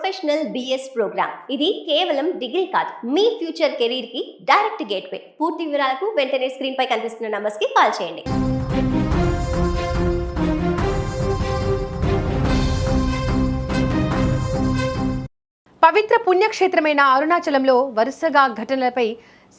Professional BS programme. ఇది కేవలం degree కాదు, మీ ఫ్యూచర్ కెరీర్ కి డైరెక్ట్ గేట్వే. పూర్తి వివరాలకు వెంటనే స్క్రీన్ పై కనిపిస్తున్న నంబర్స్ కి కాల్ చేయండి. పవిత్ర పుణ్యక్షేత్రమైన అరుణాచలంలో వరుసగా ఘటనలపై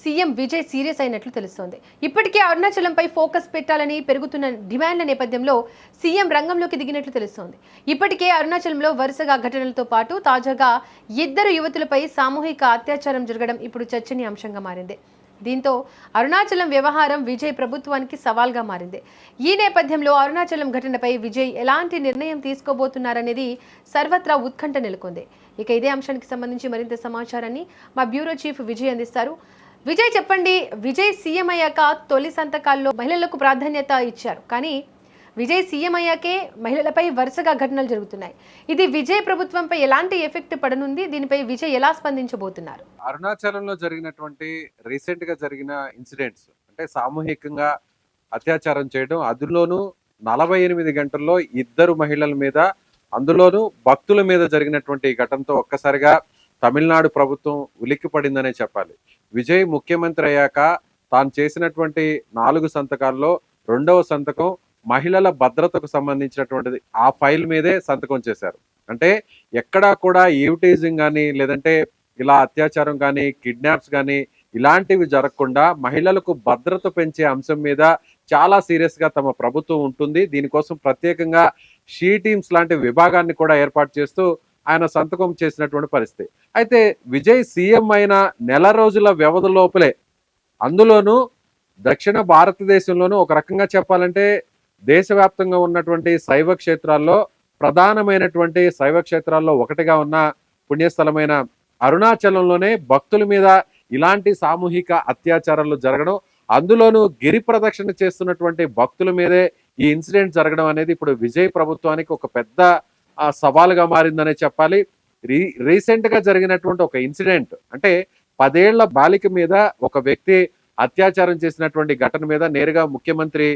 సీఎం విజయ్ సీరియస్ అయినట్లు తెలుస్తోంది. ఇప్పటికే అరుణాచలంపై ఫోకస్ పెట్టాలని పెరుగుతున్న డిమాండ్ల నేపథ్యంలో సీఎం రంగంలోకి దిగినట్లు తెలుస్తోంది. ఇప్పటికే అరుణాచలంలో వరుసగా ఘటనలతో పాటు తాజాగా 2 యువతులపై సామూహిక అత్యాచారం జరగడం ఇప్పుడు చర్చనీయాంశంగా మారింది. దీంతో అరుణాచలం వ్యవహారం విజయ్ ప్రభుత్వానికి సవాల్గా మారింది. ఈ నేపథ్యంలో అరుణాచలం ఘటనపై విజయ్ ఎలాంటి నిర్ణయం తీసుకోబోతున్నారనేది సర్వత్రా ఉత్కంఠ నెలకొంది. ఇక ఇదే అంశానికి సంబంధించి మరింత సమాచారాన్ని మా బ్యూరో చీఫ్ విజయ్ అందిస్తారు. విజయ్ చెప్పండి, విజయ్ సీఎం అయ్యాక తొలి సంతకాల్లో మహిళలకు ప్రాధాన్యత ఇచ్చారు, కానీ విజయ్ సీఎం అయ్యాకే మహిళలపై వరుసగా ఘటనలు జరుగుతున్నాయి. ఇది విజయ్ ప్రభుత్వంపై ఎలాంటి ఎఫెక్ట్ పడనుంది? దీనిపై విజయ్ ఎలా స్పందించబోతున్నారు? అరుణాచలంలో జరిగినటువంటి రీసెంట్ గా జరిగిన ఇన్సిడెంట్స్ అంటే సామూహికంగా అత్యాచారం చేయడం, అందులోనూ 48 గంటల్లో 2 మహిళల మీద, అందులోనూ భక్తుల మీద జరిగినటువంటి ఘటనతో ఒక్కసారిగా తమిళనాడు ప్రభుత్వం ఉలిక్కిపడిందనే చెప్పాలి. విజయ్ ముఖ్యమంత్రి అయ్యాక తాను చేసినటువంటి 4 సంతకాల్లో 2వ సంతకం మహిళల భద్రతకు సంబంధించినటువంటిది. ఆ ఫైల్ మీదే సంతకం చేశారు. అంటే ఎక్కడా కూడా ఈవిటీజింగ్ కానీ, లేదంటే ఇలా అత్యాచారం కానీ, కిడ్నాప్స్ కానీ ఇలాంటివి జరగకుండా మహిళలకు భద్రత పెంచే అంశం మీద చాలా సీరియస్ గా తమ ప్రభుత్వం ఉంటుంది. దీనికోసం ప్రత్యేకంగా షీ టీమ్స్ లాంటి విభాగాన్ని కూడా ఏర్పాటు చేస్తూ ఆయన సంతకం చేసినటువంటి పరిస్థితి. అయితే విజయ్ సీఎం అయిన నెల రోజుల వ్యవధి లోపలే, అందులోనూ దక్షిణ భారతదేశంలోనూ ఒక రకంగా చెప్పాలంటే దేశవ్యాప్తంగా ఉన్నటువంటి శైవ క్షేత్రాల్లో ప్రధానమైనటువంటి శైవ క్షేత్రాల్లో ఒకటిగా ఉన్న పుణ్యస్థలమైన అరుణాచలంలోనే భక్తుల మీద ఇలాంటి సామూహిక అత్యాచారాలు జరగడం, అందులోనూ గిరి ప్రదక్షిణ చేస్తున్నటువంటి భక్తుల మీదే ఈ ఇన్సిడెంట్ జరగడం అనేది ఇప్పుడు విజయ్ ప్రభుత్వానికి ఒక పెద్ద సవాలుగా మారిందనే చెప్పాలి. రీసెంట్ గా జరిగినటువంటి ఒక ఇన్సిడెంట్ అంటే 10 ఏళ్ల బాలిక మీద ఒక వ్యక్తి అత్యాచారం చేసినటువంటి ఘటన మీద నేరుగా ముఖ్యమంత్రి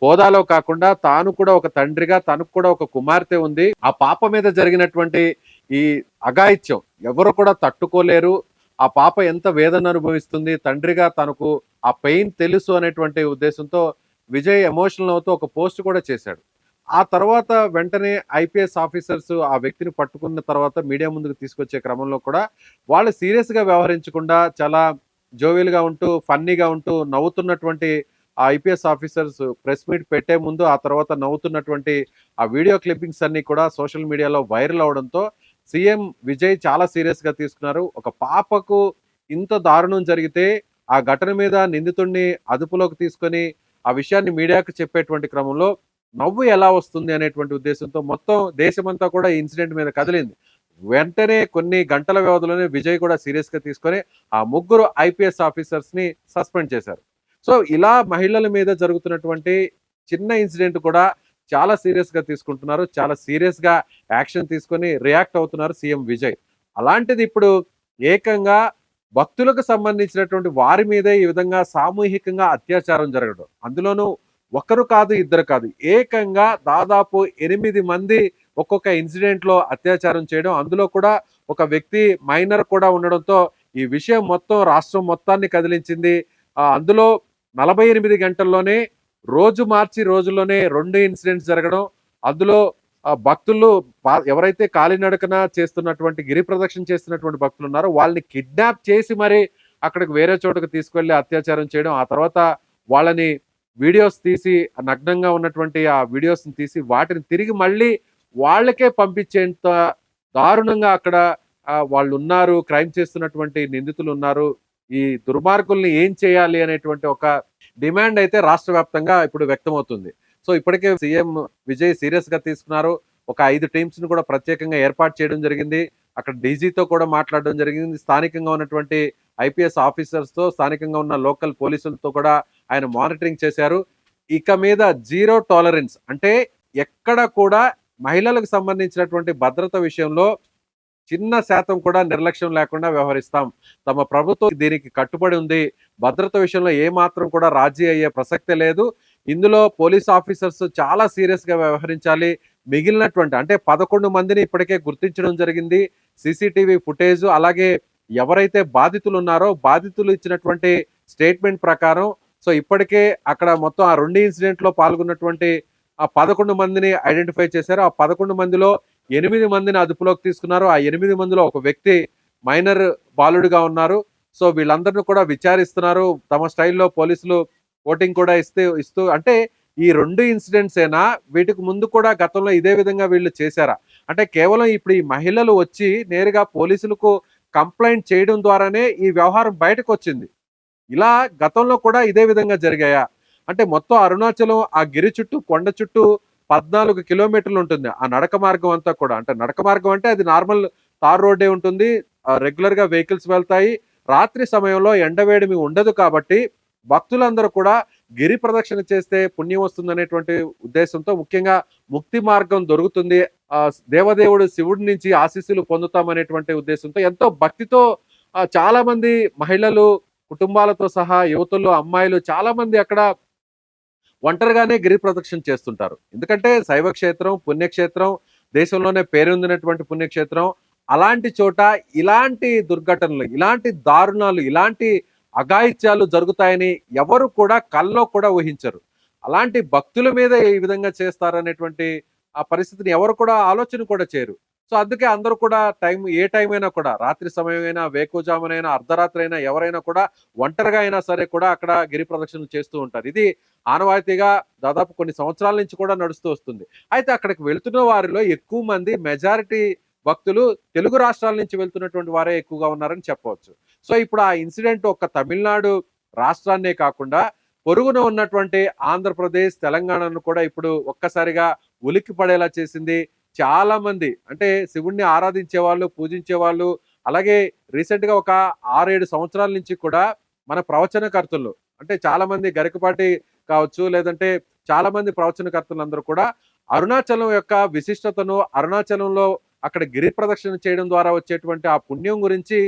హోదాలో కాకుండా తాను కూడా ఒక తండ్రిగా, తనకు కూడా ఒక కుమార్తె ఉంది, ఆ పాప మీద జరిగినటువంటి ఈ అఘాయిత్యం ఎవరు కూడా తట్టుకోలేరు, ఆ పాప ఎంత వేదన అనుభవిస్తుంది, తండ్రిగా తనకు ఆ పెయిన్ తెలుసు అనేటువంటి ఉద్దేశంతో విజయ్ ఎమోషనల్ అవుతూ ఒక పోస్ట్ కూడా చేశాడు. ఆ తర్వాత వెంటనే ఐపీఎస్ ఆఫీసర్స్ ఆ వ్యక్తిని పట్టుకున్న తర్వాత మీడియా ముందుకు తీసుకొచ్చే క్రమంలో కూడా వాళ్ళు సీరియస్ గా వ్యవహరించకుండా చాలా జోవియల్గా ఉంటూ, ఫన్నీగా ఉంటూ నవ్వుతున్నటువంటి ఆ ఐపీఎస్ ఆఫీసర్స్ ప్రెస్ మీట్ పెట్టే ముందు ఆ తర్వాత నవ్వుతున్నటువంటి ఆ వీడియో క్లిప్పింగ్స్ అన్ని కూడా సోషల్ మీడియాలో వైరల్ అవడంతో సీఎం విజయ్ చాలా సీరియస్ గా తీసుకున్నారు. ఒక పాపకు ఇంత దారుణం జరిగితే ఆ ఘటన మీద నిందితుడిని అదుపులోకి తీసుకొని ఆ విషయాన్ని మీడియాకు చెప్పేటువంటి క్రమంలో నవ్వు ఎలా వస్తుంది అనేటువంటి ఉద్దేశంతో మొత్తం దేశమంతా కూడా ఈ ఇన్సిడెంట్ మీద కదిలింది. వెంటనే కొన్ని గంటల వ్యవధిలోనే విజయ్ కూడా సీరియస్ గా తీసుకొని ఆ 3 ఐపీఎస్ ఆఫీసర్స్ ని సస్పెండ్ చేశారు. సో ఇలా మహిళల మీద జరుగుతున్నటువంటి చిన్న ఇన్సిడెంట్ కూడా చాలా సీరియస్ గా తీసుకుంటున్నారు, చాలా సీరియస్ గా యాక్షన్ తీసుకొని రియాక్ట్ అవుతున్నారు సీఎం విజయ్. అలాంటిది ఇప్పుడు ఏకంగా భక్తులకు సంబంధించినటువంటి వారి మీదే ఈ విధంగా సామూహికంగా అత్యాచారం జరగడం, అందులోనూ ఒకరు కాదు, 2 కాదు, ఏకంగా దాదాపు 8 మంది ఒక్కొక్క ఇన్సిడెంట్ లో అత్యాచారం చేయడం, అందులో కూడా ఒక వ్యక్తి మైనర్ కూడా ఉండడంతో ఈ విషయం మొత్తం రాష్ట్రం మొత్తాన్ని కదిలించింది. అందులో 48 గంటల్లోనే రోజు మార్చి రోజుల్లోనే 2 ఇన్సిడెంట్స్ జరగడం, అందులో భక్తులు ఎవరైతే కాలినడకన చేస్తున్నటువంటి గిరి ప్రదక్షిణ చేస్తున్నటువంటి భక్తులు ఉన్నారో వాళ్ళని కిడ్నాప్ చేసి మరి అక్కడికి వేరే చోటుకు తీసుకెళ్లి అత్యాచారం చేయడం, ఆ తర్వాత వాళ్ళని వీడియోస్ తీసి నగ్నంగా ఉన్నటువంటి ఆ వీడియోస్ ని తీసి వాటిని తిరిగి మళ్ళీ వాళ్ళకే పంపించేంత దారుణంగా అక్కడ వాళ్ళు ఉన్నారు, క్రైమ్ చేస్తున్నటువంటి నిందితులు ఉన్నారు. ఈ దుర్మార్గుల్ని ఏం చేయాలి అనేటువంటి ఒక డిమాండ్ అయితే రాష్ట్ర వ్యాప్తంగా ఇప్పుడు వ్యక్తమవుతుంది. సో ఇప్పటికే సీఎం విజయ్ సీరియస్ గా తీసుకున్నారు. ఒక 5 టీమ్స్ ని కూడా ప్రత్యేకంగా ఏర్పాటు చేయడం జరిగింది. అక్కడ డీజీతో కూడా మాట్లాడడం జరిగింది. స్థానికంగా ఉన్నటువంటి ఐపీఎస్ ఆఫీసర్స్ తో, స్థానికంగా ఉన్న లోకల్ పోలీసులతో కూడా ఆయన మానిటరింగ్ చేశారు. ఇక మీద 0 టాలరెన్స్, అంటే ఎక్కడ కూడా మహిళలకు సంబంధించినటువంటి భద్రత విషయంలో చిన్న శాతం కూడా నిర్లక్ష్యం లేకుండా వ్యవహరిస్తాం. తమ ప్రభుత్వం దీనికి కట్టుబడి ఉంది. భద్రత విషయంలో ఏ మాత్రం కూడా రాజీ అయ్యే ప్రసక్తే లేదు. ఇందులో పోలీస్ ఆఫీసర్స్ చాలా సీరియస్ గా వ్యవహరించాలి. మిగిలినటువంటి అంటే 11 మందిని ఇప్పటికే గుర్తించడం జరిగింది. సీసీటీవీ ఫుటేజ్, అలాగే ఎవరైతే బాధితులు ఉన్నారో బాధితులు ఇచ్చినటువంటి స్టేట్మెంట్ ప్రకారం సో ఇప్పటికే అక్కడ మొత్తం ఆ 2 ఇన్సిడెంట్లో పాల్గొన్నటువంటి ఆ 11 మందిని ఐడెంటిఫై చేశారు. ఆ 11 మందిలో 8 మందిని అదుపులోకి తీసుకున్నారు. ఆ 8 మందిలో ఒక వ్యక్తి మైనర్ బాలుడిగా ఉన్నారు. సో వీళ్ళందరినీ కూడా విచారిస్తున్నారు. తమ స్టైల్లో పోలీసులు ఓటింగ్ కూడా ఇస్తూ అంటే ఈ 2 ఇన్సిడెంట్స్ ఏనా, వీటికి ముందు కూడా గతంలో ఇదే విధంగా వీళ్ళు చేశారా? అంటే కేవలం ఇప్పుడు ఈ మహిళలు వచ్చి నేరుగా పోలీసులకు కంప్లైంట్ చేయడం ద్వారానే ఈ వ్యవహారం బయటకు వచ్చింది. ఇలా గతంలో కూడా ఇదే విధంగా జరిగాయా? అంటే మొత్తం అరుణాచలం ఆ గిరి చుట్టూ కొండ చుట్టూ 14 కిలోమీటర్లు ఉంటుంది ఆ నడక మార్గం అంతా కూడా. అంటే నడక మార్గం అంటే అది నార్మల్ తార్ రోడ్డే ఉంటుంది. రెగ్యులర్ గా వెహికల్స్ వెళ్తాయి. రాత్రి సమయంలో ఎండవేడిమి ఉండదు కాబట్టి భక్తులందరూ కూడా గిరి ప్రదక్షిణ చేస్తే పుణ్యం వస్తుందనేటువంటి ఉద్దేశంతో, ముఖ్యంగా ముక్తి మార్గం దొరుకుతుంది, దేవదేవుడు శివుడి నుంచి ఆశీస్సులు పొందుతామనేటువంటి ఉద్దేశంతో ఎంతో భక్తితో చాలా మంది మహిళలు కుటుంబాలతో సహా యువతులు, అమ్మాయిలు చాలా మంది అక్కడ ఒంటరిగానే గిరి ప్రదక్షిణ చేస్తుంటారు. ఎందుకంటే శైవ క్షేత్రం, పుణ్యక్షేత్రం, దేశంలోనే పేరొందినటువంటి పుణ్యక్షేత్రం. అలాంటి చోట ఇలాంటి దుర్ఘటనలు, ఇలాంటి దారుణాలు, ఇలాంటి అఘాయిత్యాలు జరుగుతాయని ఎవరు కూడా కల్లో కూడా ఊహించరు. అలాంటి భక్తుల మీద ఈ విధంగా చేస్తారనేటువంటి ఆ పరిస్థితిని ఎవరు కూడా ఆలోచన కూడా చేయరు. సో అందుకే అందరూ కూడా ఏ టైం అయినా కూడా, రాత్రి సమయమైనా, వేకువజామునైనా, అర్ధరాత్రి అయినా, ఎవరైనా కూడా ఒంటరిగా అయినా సరే కూడా అక్కడ గిరి ప్రదక్షిణ చేస్తూ ఉంటారు. ఇది ఆనవాయితీగా దాదాపు కొన్ని సంవత్సరాల నుంచి కూడా నడుస్తూ వస్తుంది. అయితే అక్కడికి వెళ్తున్న వారిలో ఎక్కువ మంది, మెజారిటీ భక్తులు తెలుగు రాష్ట్రాల నుంచి వెళ్తున్నటువంటి వారే ఎక్కువగా ఉన్నారని చెప్పవచ్చు. సో ఇప్పుడు ఆ ఇన్సిడెంట్ ఒక్క తమిళనాడు రాష్ట్రాన్నే కాకుండా పొరుగున ఉన్నటువంటి ఆంధ్రప్రదేశ్, తెలంగాణను కూడా ఇప్పుడు ఒక్కసారిగా ఉలిక్కి పడేలా చేసింది. చాలా మంది అంటే శివుణ్ణి ఆరాధించే వాళ్ళు, పూజించే వాళ్ళు, అలాగే రీసెంట్ గా ఒక 6-7 సంవత్సరాల నుంచి కూడా మన ప్రవచనకర్తలు అంటే చాలా మంది గరికపాటి కావచ్చు, లేదంటే చాలా మంది ప్రవచనకర్తలందరూ కూడా అరుణాచలం యొక్క విశిష్టతను, అరుణాచలంలో అక్కడ గిరి ప్రదక్షిణ చేయడం ద్వారా వచ్చేటువంటి ఆ పుణ్యం గురించి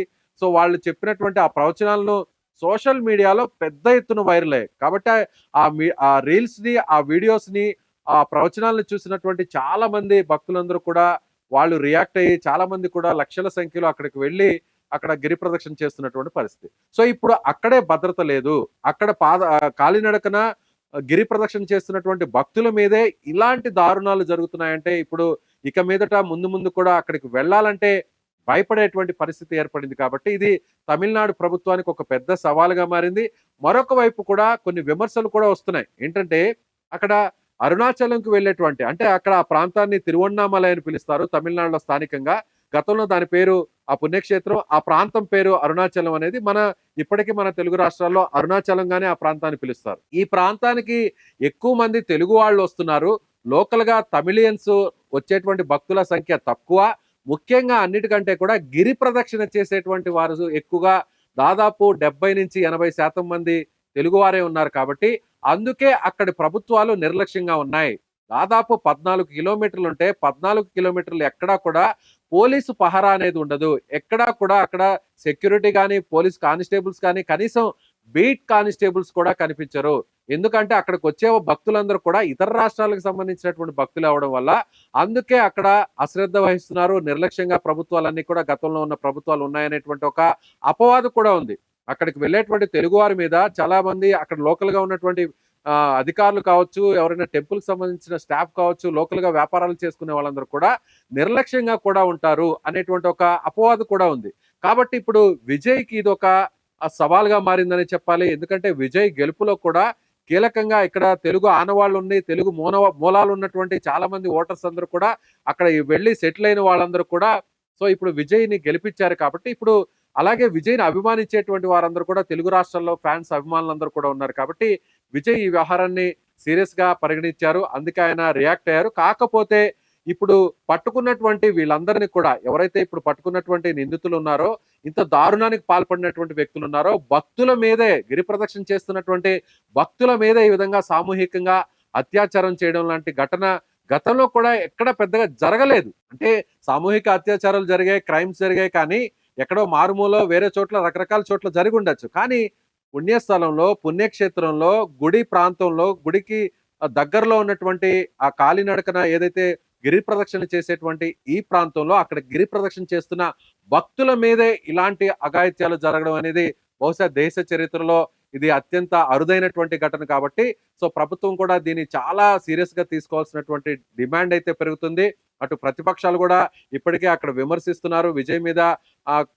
సో వాళ్ళు చెప్పినటువంటి ఆ ప్రవచనాలను సోషల్ మీడియాలో పెద్ద ఎత్తున వైరల్ అయ్యాయి. కాబట్టి ఆ రీల్స్ ని, ఆ వీడియోస్ ని, ఆ ప్రవచనాలను చూసినటువంటి చాలా మంది భక్తులందరూ కూడా వాళ్ళు రియాక్ట్ అయ్యి చాలా మంది కూడా లక్షల సంఖ్యలో అక్కడికి వెళ్ళి అక్కడ గిరి ప్రదక్షిణ చేస్తున్నటువంటి పరిస్థితి. సో ఇప్పుడు అక్కడే భద్రత లేదు. అక్కడ కాలినడకన గిరి ప్రదక్షిణ చేస్తున్నటువంటి భక్తుల మీదే ఇలాంటి దారుణాలు జరుగుతున్నాయంటే ఇప్పుడు ఇక మీదట ముందు కూడా అక్కడికి వెళ్ళాలంటే భయపడేటువంటి పరిస్థితి ఏర్పడింది. కాబట్టి ఇది తమిళనాడు ప్రభుత్వానికి ఒక పెద్ద సవాలుగా మారింది. మరొక వైపు కూడా కొన్ని విమర్శలు కూడా వస్తున్నాయి. ఏంటంటే అక్కడ అరుణాచలంకి వెళ్ళేటువంటి అంటే అక్కడ ఆ ప్రాంతాన్ని తిరువన్నామలై అని పిలుస్తారు తమిళనాడులో స్థానికంగా. గతంలో దాని పేరు ఆ పుణ్యక్షేత్రం, ఆ ప్రాంతం పేరు అరుణాచలం అనేది ఇప్పటికీ మన తెలుగు రాష్ట్రాల్లో అరుణాచలంగానే ఆ ప్రాంతాన్ని పిలుస్తారు. ఈ ప్రాంతానికి ఎక్కువ మంది తెలుగు వాళ్ళు వస్తున్నారు. లోకల్ గా తమిళియన్స్ వచ్చేటువంటి భక్తుల సంఖ్య తక్కువ. ముఖ్యంగా అన్నిటికంటే కూడా గిరి ప్రదక్షిణ చేసేటువంటి వారు ఎక్కువగా, దాదాపు 70-80% మంది తెలుగువారే ఉన్నారు. కాబట్టి అందుకే అక్కడి ప్రభుత్వాలు నిర్లక్ష్యంగా ఉన్నాయి. దాదాపు 14 కిలోమీటర్లు ఉంటే 14 కిలోమీటర్లు ఎక్కడా కూడా పోలీసు పహరా అనేది ఉండదు. ఎక్కడా కూడా అక్కడ సెక్యూరిటీ కానీ, పోలీస్ కానిస్టేబుల్స్ కానీ, కనీసం బీట్ కానిస్టేబుల్స్ కూడా కనిపించరు. ఎందుకంటే అక్కడికి వచ్చే భక్తులందరూ కూడా ఇతర రాష్ట్రాలకు సంబంధించినటువంటి భక్తులు అవడం వల్ల అందుకే అక్కడ అశ్రద్ధ వహిస్తున్నారు. నిర్లక్ష్యంగా ప్రభుత్వాలన్నీ కూడా గతంలో ఉన్న ప్రభుత్వాలు ఉన్నాయనేటువంటి ఒక అపవాదు కూడా ఉంది. అక్కడికి వెళ్ళేటువంటి తెలుగువారి మీద చాలా మంది అక్కడ లోకల్ గా ఉన్నటువంటి అధికారులు కావచ్చు, ఎవరైనా టెంపుల్ కి సంబంధించిన స్టాఫ్ కావచ్చు, లోకల్ గా వ్యాపారాలు చేసుకునే వాళ్ళందరూ కూడా నిర్లక్ష్యంగా కూడా ఉంటారు అనేటువంటి ఒక అపవాదు కూడా ఉంది. కాబట్టి ఇప్పుడు విజయ్కి ఇది ఒక సవాల్గా మారిందని చెప్పాలి. ఎందుకంటే విజయ్ గెలుపులో కూడా కీలకంగా ఇక్కడ తెలుగు ఆనవాళ్ళు ఉంది, తెలుగు మూలాలు ఉన్నటువంటి చాలా మంది ఓటర్స్ అందరూ కూడా అక్కడ వెళ్ళి సెటిల్ అయిన వాళ్ళందరూ కూడా సో ఇప్పుడు విజయ్ని గెలిపించారు. కాబట్టి ఇప్పుడు అలాగే విజయ్ని అభిమానించేటువంటి వారందరూ కూడా తెలుగు రాష్ట్రాల్లో ఫ్యాన్స్, అభిమానులందరూ కూడా ఉన్నారు. కాబట్టి విజయ్ ఈ వ్యవహారాన్ని సీరియస్ గా పరిగణించారు. అందుకే ఆయన రియాక్ట్ అయ్యారు. కాకపోతే ఇప్పుడు పట్టుకున్నటువంటి వీళ్ళందరినీ కూడా, ఎవరైతే ఇప్పుడు పట్టుకున్నటువంటి నిందితులు ఉన్నారో, ఇంత దారుణానికి పాల్పడినటువంటి వ్యక్తులు ఉన్నారో, భక్తుల మీదే గిరి ప్రదక్షిణ చేస్తున్నటువంటి భక్తుల మీద ఈ విధంగా సామూహికంగా అత్యాచారం చేయడం లాంటి ఘటన గతంలో కూడా ఎక్కడ పెద్దగా జరగలేదు. అంటే సామూహిక అత్యాచారాలు జరిగాయి, క్రైమ్స్ జరిగాయి, కానీ ఎక్కడో మారుమూలో వేరే చోట్ల రకరకాల చోట్ల జరిగి ఉండొచ్చు. కానీ పుణ్యస్థలంలో, పుణ్యక్షేత్రంలో, గుడి ప్రాంతంలో, గుడికి దగ్గరలో ఉన్నటువంటి ఆ కాలినడకన ఏదైతే గిరి ప్రదక్షిణ చేసేటువంటి ఈ ప్రాంతంలో అక్కడ గిరి ప్రదక్షిణ చేస్తున్న భక్తుల మీదే ఇలాంటి అఘాయిత్యాలు జరగడం అనేది బహుశా దేశ చరిత్రలో ఇది అత్యంత అరుదైనటువంటి ఘటన కాబట్టి సో ప్రభుత్వం కూడా దీన్ని చాలా సీరియస్ గా తీసుకోవాల్సినటువంటి డిమాండ్ అయితే పెరుగుతుంది. అటు ప్రతిపక్షాలు కూడా ఇప్పటికే అక్కడ విమర్శిస్తున్నారు, విజయ్ మీద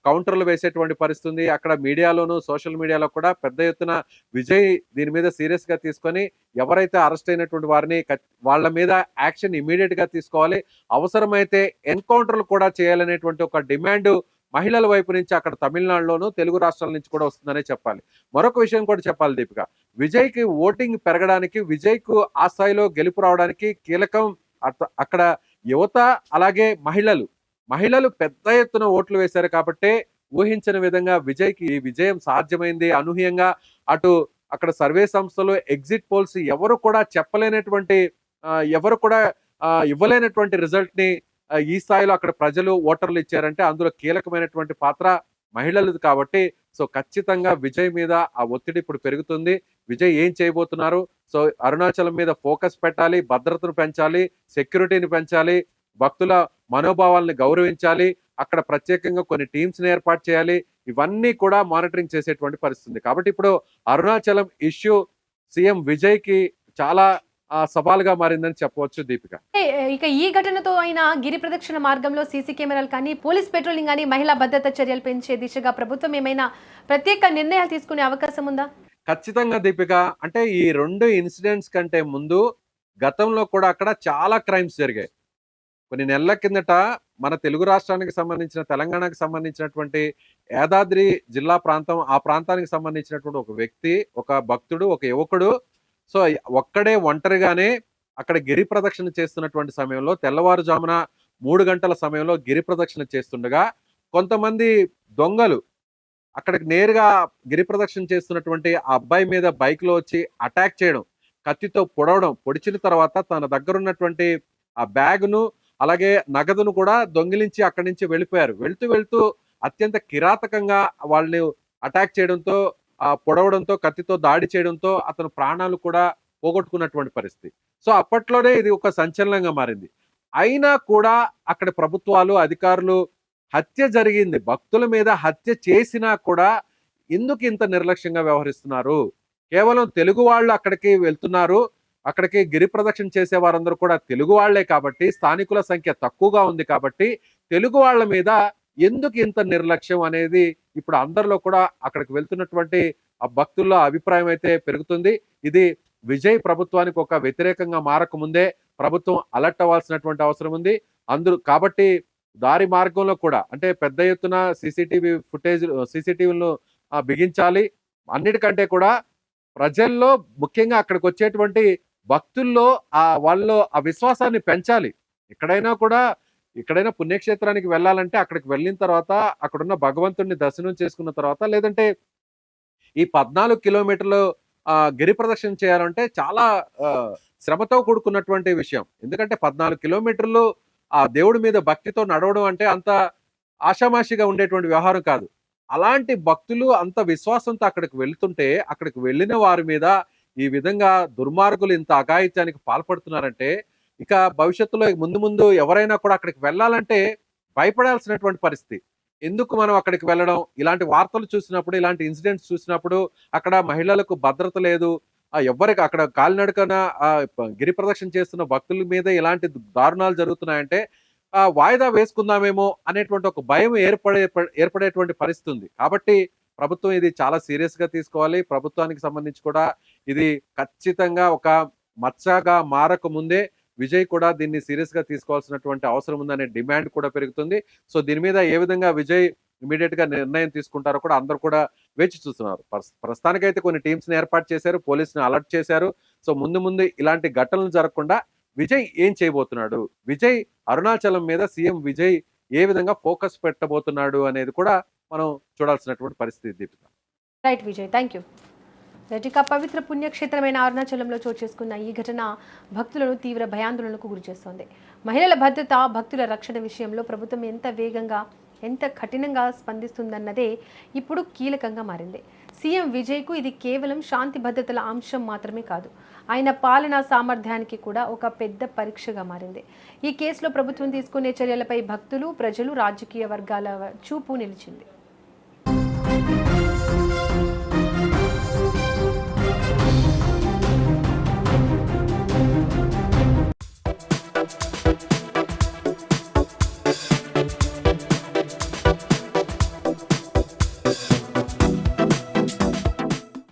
కౌంటర్లు వేసేటువంటి పరిస్థితి. అక్కడ మీడియాలోను సోషల్ మీడియాలో కూడా పెద్ద ఎత్తున విజయ్ దీని మీద సీరియస్ గా తీసుకొని ఎవరైతే అరెస్ట్ అయినటువంటి వారిని వాళ్ళ మీద యాక్షన్ ఇమీడియట్ గా తీసుకోవాలి, అవసరమైతే ఎన్కౌంటర్లు కూడా చేయాలనేటువంటి ఒక డిమాండ్ మహిళల వైపు నుంచి అక్కడ తమిళనాడులోను తెలుగు రాష్ట్రాల నుంచి కూడా వస్తుందనే చెప్పాలి. మరొక విషయం కూడా చెప్పాలి దీపిక, విజయ్కి ఓటింగ్ పెరగడానికి, విజయ్కు ఆ స్థాయిలో గెలుపు రావడానికి కీలకం అక్కడ యువత, అలాగే మహిళలు పెద్ద ఎత్తున ఓట్లు వేశారు కాబట్టి ఊహించిన విధంగా విజయ్కి ఈ విజయం సాధ్యమైంది. అనూహ్యంగా అటు అక్కడ సర్వే సంస్థలు, ఎగ్జిట్ పోల్స్ ఎవరు కూడా చెప్పలేనటువంటి ఎవరు కూడా ఇవ్వలేనటువంటి రిజల్ట్ ని ఈ స్థాయిలో అక్కడ ప్రజలు ఓటర్లు ఇచ్చారంటే అందులో కీలకమైనటువంటి పాత్ర మహిళలది కాబట్టి సో ఖచ్చితంగా విజయ్ మీద ఆ ఒత్తిడి ఇప్పుడు పెరుగుతుంది. విజయ్ ఏం చేయబోతున్నారు? సో అరుణాచలం మీద ఫోకస్ పెట్టాలి, భద్రతను పెంచాలి, సెక్యూరిటీని పెంచాలి, భక్తుల మనోభావాలను గౌరవించాలి, అక్కడ ప్రత్యేకంగా కొన్ని టీమ్స్ ని ఏర్పాటు చేయాలి. ఇవన్నీ కూడా మానిటరింగ్ చేసేటువంటి పరిస్థితి. కాబట్టి ఇప్పుడు అరుణాచలం ఇష్యూ సీఎం విజయ్ కి చాలా సవాలుగా మారిందని చెప్పవచ్చు దీపిక. ఇక ఈ ఘటనతో అయినా గిరి ప్రదక్షిణ మార్గంలో సీసీ కెమెరాలు కానీ, పోలీస్ పెట్రోలింగ్ కానీ, మహిళా భద్రత చర్యలు పెంచే దిశగా ప్రభుత్వం ఏమైనా ప్రత్యేక నిర్ణయాలు తీసుకునే అవకాశం ఉందా? ఖచ్చితంగా దీపిక. అంటే ఈ 2 ఇన్సిడెంట్స్ కంటే ముందు గతంలో కూడా అక్కడ చాలా క్రైమ్స్ జరిగాయి. కొన్ని నెలల కిందట మన తెలుగు రాష్ట్రానికి సంబంధించిన, తెలంగాణకు సంబంధించినటువంటి యాదాద్రి జిల్లా ప్రాంతం, ఆ ప్రాంతానికి సంబంధించినటువంటి ఒక వ్యక్తి, ఒక భక్తుడు, ఒక యువకుడు సో ఒక్కడే ఒంటరిగానే అక్కడ గిరి ప్రదక్షిణ చేస్తున్నటువంటి సమయంలో తెల్లవారుజామున 3 గంటల సమయంలో గిరి ప్రదక్షిణ చేస్తుండగా కొంతమంది దొంగలు అక్కడికి నేరుగా గిరి ప్రదక్షిణ చేస్తున్నటువంటి ఆ అబ్బాయి మీద బైక్ లో వచ్చి అటాక్ చేయడం, కత్తితో పొడిచిన తర్వాత తన దగ్గర ఉన్నటువంటి ఆ బ్యాగును అలాగే నగదును కూడా దొంగిలించి అక్కడి నుంచి వెళ్ళిపోయారు. వెళ్తూ అత్యంత కిరాతకంగా వాళ్ళని అటాక్ చేయడంతో, పొడవడంతో, కత్తితో దాడి చేయడంతో అతను ప్రాణాలు కూడా పోగొట్టుకున్నటువంటి పరిస్థితి. సో అప్పట్లోనే ఇది ఒక సంచలనంగా మారింది. అయినా కూడా అక్కడ ప్రభుత్వాలు, అధికారులు హత్య జరిగింది, భక్తుల మీద హత్య చేసినా కూడా ఎందుకు ఇంత నిర్లక్ష్యంగా వ్యవహరిస్తున్నారు? కేవలం తెలుగు వాళ్ళు అక్కడికి వెళ్తున్నారు, అక్కడికి గిరి ప్రదక్షిణ చేసే వారందరూ కూడా తెలుగు వాళ్లే కాబట్టి, స్థానికుల సంఖ్య తక్కువగా ఉంది కాబట్టి తెలుగు వాళ్ళ మీద ఎందుకు ఇంత నిర్లక్ష్యం అనేది ఇప్పుడు అందరిలో కూడా అక్కడికి వెళ్తున్నటువంటి ఆ భక్తుల్లో అభిప్రాయం అయితే పెరుగుతుంది. ఇది విజయ్ ప్రభుత్వానికి ఒక వ్యతిరేకంగా మారకముందే ప్రభుత్వం అలర్ట్ అవ్వాల్సినటువంటి అవసరం ఉంది. కాబట్టి దారి మార్గంలో కూడా అంటే పెద్ద ఎత్తున సీసీటీవీలను బిగించాలి. అన్నిటికంటే కూడా ప్రజల్లో, ముఖ్యంగా అక్కడికి వచ్చేటువంటి భక్తుల్లో వాళ్ళలో ఆ విశ్వాసాన్ని పెంచాలి. ఎక్కడైనా పుణ్యక్షేత్రానికి వెళ్ళాలంటే అక్కడికి వెళ్ళిన తర్వాత అక్కడున్న భగవంతుడిని దర్శనం చేసుకున్న తర్వాత, లేదంటే ఈ 14 కిలోమీటర్లు గిరి ప్రదక్షిణ చేయాలంటే చాలా శ్రమతో కూడుకున్నటువంటి విషయం. ఎందుకంటే 14 కిలోమీటర్లు ఆ దేవుడి మీద భక్తితో నడవడం అంటే అంత ఆషామాషిగా ఉండేటువంటి వ్యవహారం కాదు. అలాంటి భక్తులు అంత విశ్వాసంతో అక్కడికి వెళ్తుంటే, అక్కడికి వెళ్ళిన వారి మీద ఈ విధంగా దుర్మార్గులు ఇంత అఘాయిత్యానికి పాల్పడుతున్నారంటే ఇక భవిష్యత్తులో ముందు ఎవరైనా కూడా అక్కడికి వెళ్ళాలంటే భయపడాల్సినటువంటి పరిస్థితి. ఎందుకు మనం అక్కడికి వెళ్ళడం? ఇలాంటి వార్తలు చూసినప్పుడు, ఇలాంటి ఇన్సిడెంట్స్ చూసినప్పుడు అక్కడ మహిళలకు భద్రత లేదు, ఎవరికి అక్కడ కాలినడకన గిరి ప్రదక్షిణ చేస్తున్న భక్తుల మీద ఇలాంటి దారుణాలు జరుగుతున్నాయంటే వాయిదా వేసుకుందామేమో అనేటువంటి ఒక భయం ఏర్పడేటువంటి పరిస్థితి ఉంది. కాబట్టి ప్రభుత్వం ఇది చాలా సీరియస్ గా తీసుకోవాలి. ప్రభుత్వానికి సంబంధించి కూడా ఇది ఖచ్చితంగా ఒక మచ్చగా మారక ముందే విజయ్ కూడా దీన్ని సీరియస్ గా తీసుకోవాల్సినటువంటి అవసరం ఉందనే డిమాండ్ కూడా పెరుగుతుంది. సో దీని మీద ఏ విధంగా విజయ్ ఇమీడియట్ గా నిర్ణయం తీసుకుంటారో కూడా అందరూ కూడా వేచి చూస్తున్నారు. ప్రస్తుతానికైతే కొన్ని టీమ్స్ ని ఏర్పాటు చేశారు, పోలీసుని అలర్ట్ చేశారు. సో ముందు ఇలాంటి ఘటనలు జరగకుండా విజయ్ ఏం చేయబోతున్నాడు, విజయ్ అరుణాచలం మీద సీఎం విజయ్ ఏ విధంగా ఫోకస్ పెట్టబోతున్నాడు అనేది కూడా మనం చూడాల్సినటువంటి పరిస్థితి Deepika. Right Vijay, thank you. ఇక పవిత్ర పుణ్యక్షేత్రమైన అరుణాచలంలో చోటు చేసుకున్న ఈ ఘటన భక్తులను తీవ్ర భయాందోళనకు గురిచేస్తోంది. మహిళల భద్రత, భక్తుల రక్షణ విషయంలో ప్రభుత్వం ఎంత వేగంగా ఎంత కఠినంగా స్పందిస్తుందన్నదే ఇప్పుడు కీలకంగా మారింది. సీఎం విజయ్కు ఇది కేవలం శాంతి భద్రతల అంశం మాత్రమే కాదు, ఆయన పాలనా సామర్థ్యానికి కూడా ఒక పెద్ద పరీక్షగా మారింది. ఈ కేసులో ప్రభుత్వం తీసుకునే చర్యలపై భక్తులు, ప్రజలు, రాజకీయ వర్గాల చూపు నిలిచింది.